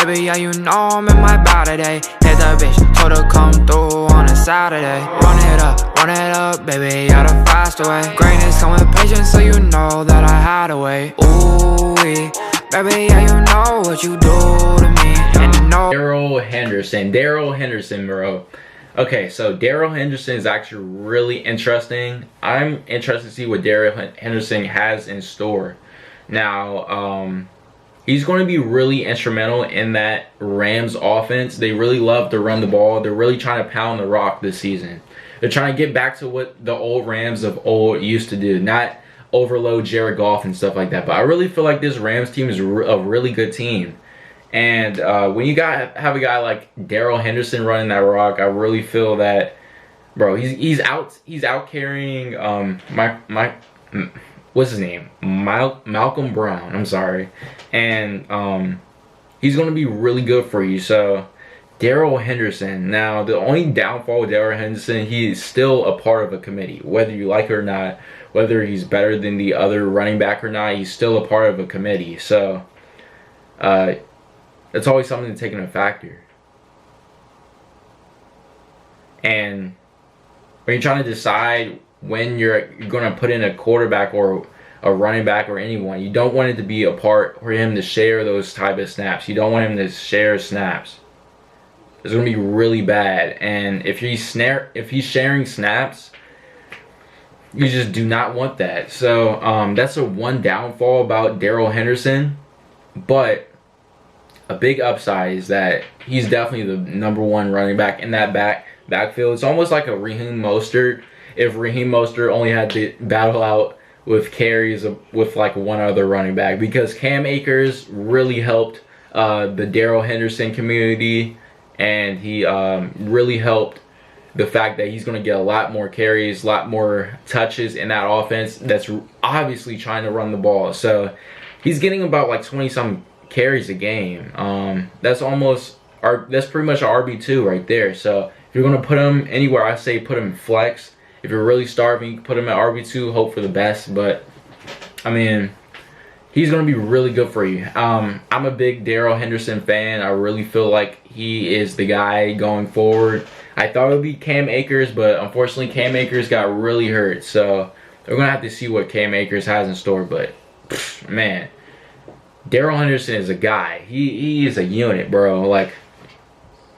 Baby, yeah, you know I'm in my body today. Hit the bitch, told her come through on a Saturday. Run it up, baby, yeah, the faster way. Greatness come with patience, so you know that I had to wait. Ooh, baby, yeah, you know what you do to me. And you know Darrell Henderson, bro. Okay, so Darrell Henderson is actually really interesting. I'm interested to see what Darrell Henderson has in store. Now, he's going to be really instrumental in that Rams offense. They really love to run the ball. They're really trying to pound the rock this season. They're trying to get back to what the old Rams of old used to do, not overload Jared Goff and stuff like that. But I really feel like this Rams team is a really good team. And when you have a guy like Darrell Henderson running that rock, I really feel that, bro, he's out carrying what's his name? Malcolm Brown. I'm sorry. And he's going to be really good for you. So Darrell Henderson. Now, the only downfall with Darrell Henderson, he is still a part of a committee. Whether you like it or not, whether he's better than the other running back or not, he's still a part of a committee. So that's always something to take into factor. And when you're trying to decide when you're going to put in a quarterback or a running back or anyone, you don't want it to be a part for him to share those type of snaps. You don't want him to share snaps. It's going to be really bad. And if he's sharing snaps, you just do not want that. So that's the one downfall about Darrell Henderson. But a big upside is that he's definitely the #1 running back in that backfield. It's almost like a Raheem Mostert. If Raheem Mostert only had to battle out with carries with like one other running back, because Cam Akers really helped the Darrell Henderson community, and he really helped the fact that he's going to get a lot more carries, a lot more touches in that offense that's obviously trying to run the ball. So he's getting about like 20-some carries a game. That's pretty much an RB2 right there. So if you're going to put him anywhere, I say put him flex. If you're really starving, you can put him at RB2, hope for the best. But I mean, he's going to be really good for you. I'm a big Darrell Henderson fan. I really feel like he is the guy going forward. I thought it would be Cam Akers, but unfortunately Cam Akers got really hurt. So we're going to have to see what Cam Akers has in store. But man, Darrell Henderson is a guy. He is a unit, bro. Like,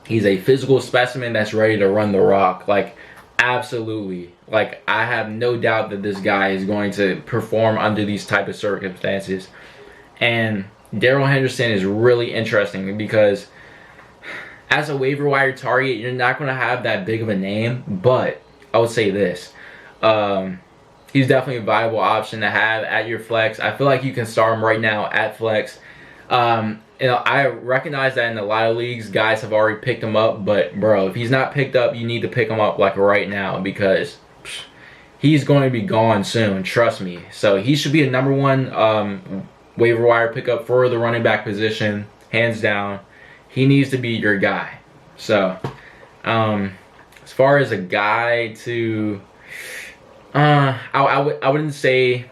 he's a physical specimen that's ready to run the rock. Like, absolutely. Like, I have no doubt that this guy is going to perform under these type of circumstances. And Darrell Henderson is really interesting because as a waiver wire target, you're not going to have that big of a name. But I would say this. He's definitely a viable option to have at your flex. I feel like you can start him right now at flex. I recognize that in a lot of leagues, guys have already picked him up. But, bro, if he's not picked up, you need to pick him up like right now, because he's going to be gone soon. Trust me. So he should be a #1 waiver wire pickup for the running back position, hands down. He needs to be your guy. So, as far as a guy to... I wouldn't say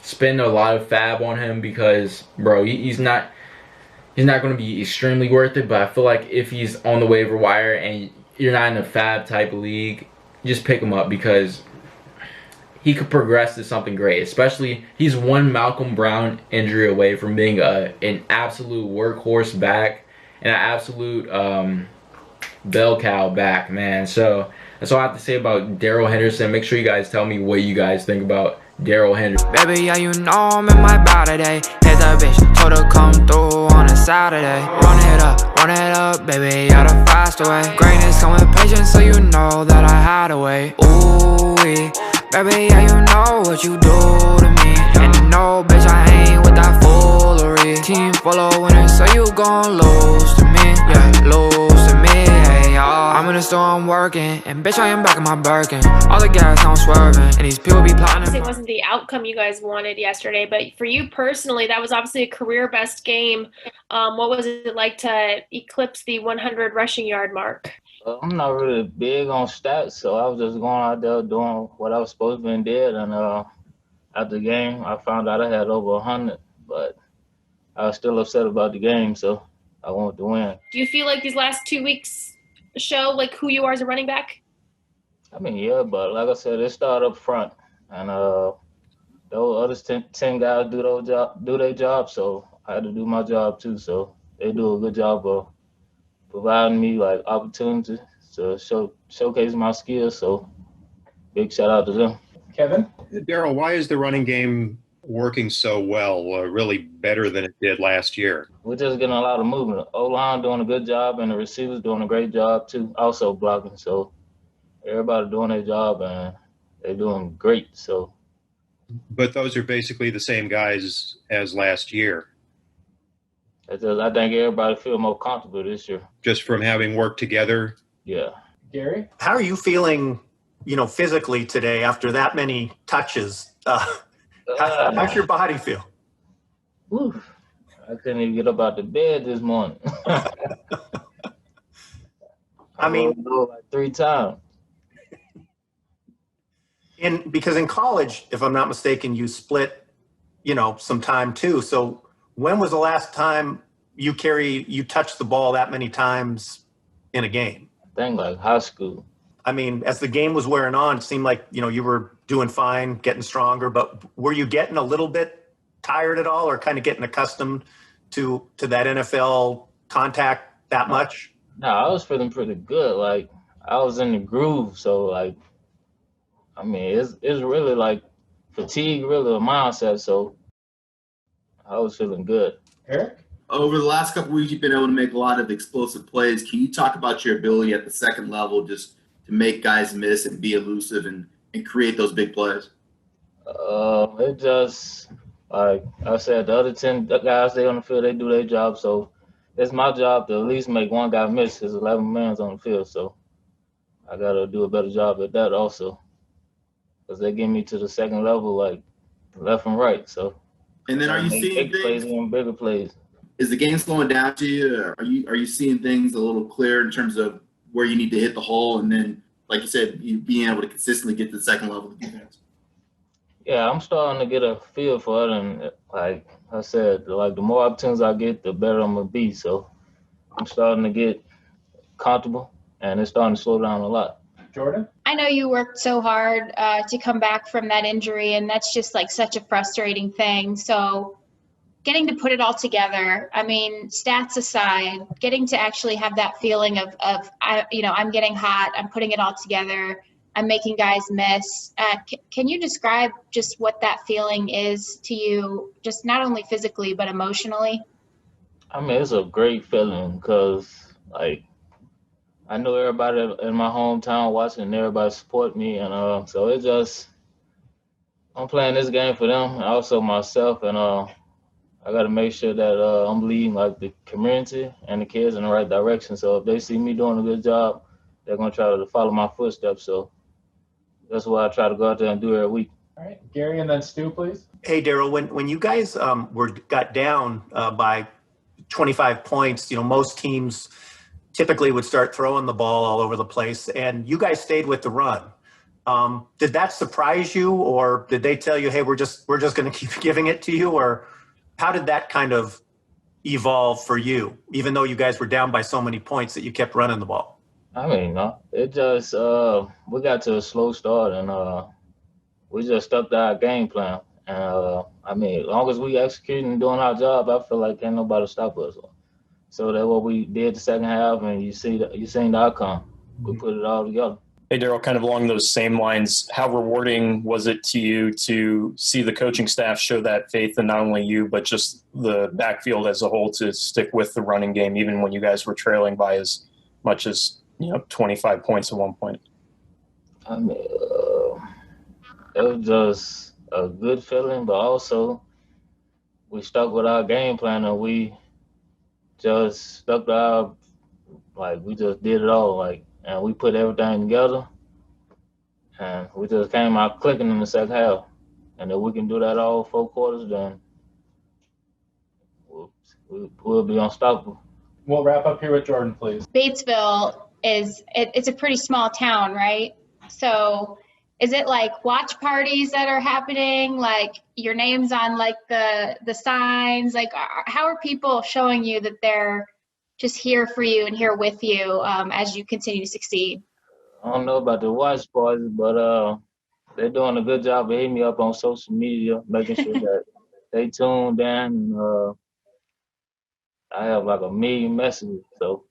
spend a lot of fab on him, because, bro, he's not going to be extremely worth it. But I feel like if he's on the waiver wire and you're not in a fab type of league, just pick him up, because he could progress to something great. Especially, he's one Malcolm Brown injury away from being an absolute workhorse back and an absolute bell cow back, man. So that's all I have to say about Darrell Henderson. Make sure you guys tell me what you guys think about Darrell Henderson. Baby, yeah, you know I'm in my body today. Hit the bitch, told her come through on a Saturday. Run it up, baby, yeah, the faster way. Greatness come with patience, so you know that I had to wait. Ooh, baby, yeah, you know what you do to me. And you know, bitch, I ain't with that foolery. Team full of winners, so you gon' lose to me. Yeah, lose to me. I'm in the store, I'm working, and bitch, I am back in my Birkin. All the gas, I'm swerving, and these people be plotting. It wasn't the outcome you guys wanted yesterday, but for you personally, that was obviously a career best game. What was it like to eclipse the 100 rushing yard mark? I'm not really big on stats, so I was just going out there doing what I was supposed to be and did. And after the game, I found out I had over 100, but I was still upset about the game. So I want to win. Do you feel like these last 2 weeks show like who you are as a running back? I mean, yeah, but like I said, it started up front, and those other 10 guys do their job, so I had to do my job too. So they do a good job of providing me like opportunities to showcase my skills. So big shout out to them. Kevin? Darrell, why is the running game working so well, really better than it did last year? We're just getting a lot of movement. O-line doing a good job, and the receivers doing a great job too, also blocking. So everybody doing their job, and they're doing great. So, but those are basically the same guys as last year. I think everybody feel more comfortable this year. Just from having worked together? Yeah. Gary? How are you feeling, physically today after that many touches? How's your body feel? Whew. I couldn't even get up out the bed this morning. I mean, like 3 times. Because in college, if I'm not mistaken, you split, some time too. So when was the last time you touched the ball that many times in a game? I think like high school. I mean, as the game was wearing on, it seemed like, you were doing fine, getting stronger, but were you getting a little bit tired at all, or kind of getting accustomed to that NFL contact that much? No, I was feeling pretty good. Like I was in the groove. So like, I mean, it's really like fatigue, really a mindset. So I was feeling good. Eric? Over the last couple of weeks, you've been able to make a lot of explosive plays. Can you talk about your ability at the second level just to make guys miss and be elusive and create those big plays? It just, like I said, the other 10 guys, they on the field, they do their job. So it's my job to at least make one guy miss. There's 11 men on the field. So I got to do a better job at that also. Because they get me to the second level, like left and right. So, and then are you seeing big plays and bigger plays? Is the game slowing down to you? Are you seeing things a little clearer in terms of where you need to hit the hole, and then, like you said, you being able to consistently get to the second level of defense? Yeah, I'm starting to get a feel for it, and like I said, like the more opportunities I get, the better I'm gonna be. So I'm starting to get comfortable, and it's starting to slow down a lot. Jordan? I know you worked so hard to come back from that injury, and that's just like such a frustrating thing. So getting to put it all together, I mean, stats aside, getting to actually have that feeling of I'm getting hot, I'm putting it all together, I'm making guys miss. Can you describe just what that feeling is to you, just not only physically, but emotionally? I mean, it's a great feeling because, like, I know everybody in my hometown watching, and everybody support me, and so it's just, I'm playing this game for them and also myself, and I got to make sure that I'm leading like the community and the kids in the right direction. So if they see me doing a good job, they're going to try to follow my footsteps. So that's what I try to go out there and do every week. All right, Gary, and then Stu, please. Hey, Darrell, when you guys got down by 25 points, most teams typically would start throwing the ball all over the place, and you guys stayed with the run. Did that surprise you, or did they tell you, hey, we're just going to keep giving it to you, or how did that kind of evolve for you, even though you guys were down by so many points that you kept running the ball? I mean, it just we got to a slow start, and we just stuck to our game plan. And I mean, as long as we executing and doing our job, I feel like ain't nobody stop us. So that's what we did the second half, and you seen the outcome. We put it all together. Hey, Darrell, kind of along those same lines, how rewarding was it to you to see the coaching staff show that faith in not only you, but just the backfield as a whole to stick with the running game, even when you guys were trailing by as much as 25 points at one point? I mean, it was just a good feeling, but also we stuck with our game plan, and we just stuck to our, we just did it all, and we put everything together, and we just came out clicking in the second half. And if we can do that all 4 quarters, then we'll be unstoppable. We'll wrap up here with Jordan, please. Batesville it's a pretty small town, right? So is it like watch parties that are happening? Like your name's on like the signs? Like how are people showing you that they're just here for you and here with you as you continue to succeed. I don't know about the watch parties, but they're doing a good job of hitting me up on social media, making sure that they tuned in. And I have like 1 million messages, so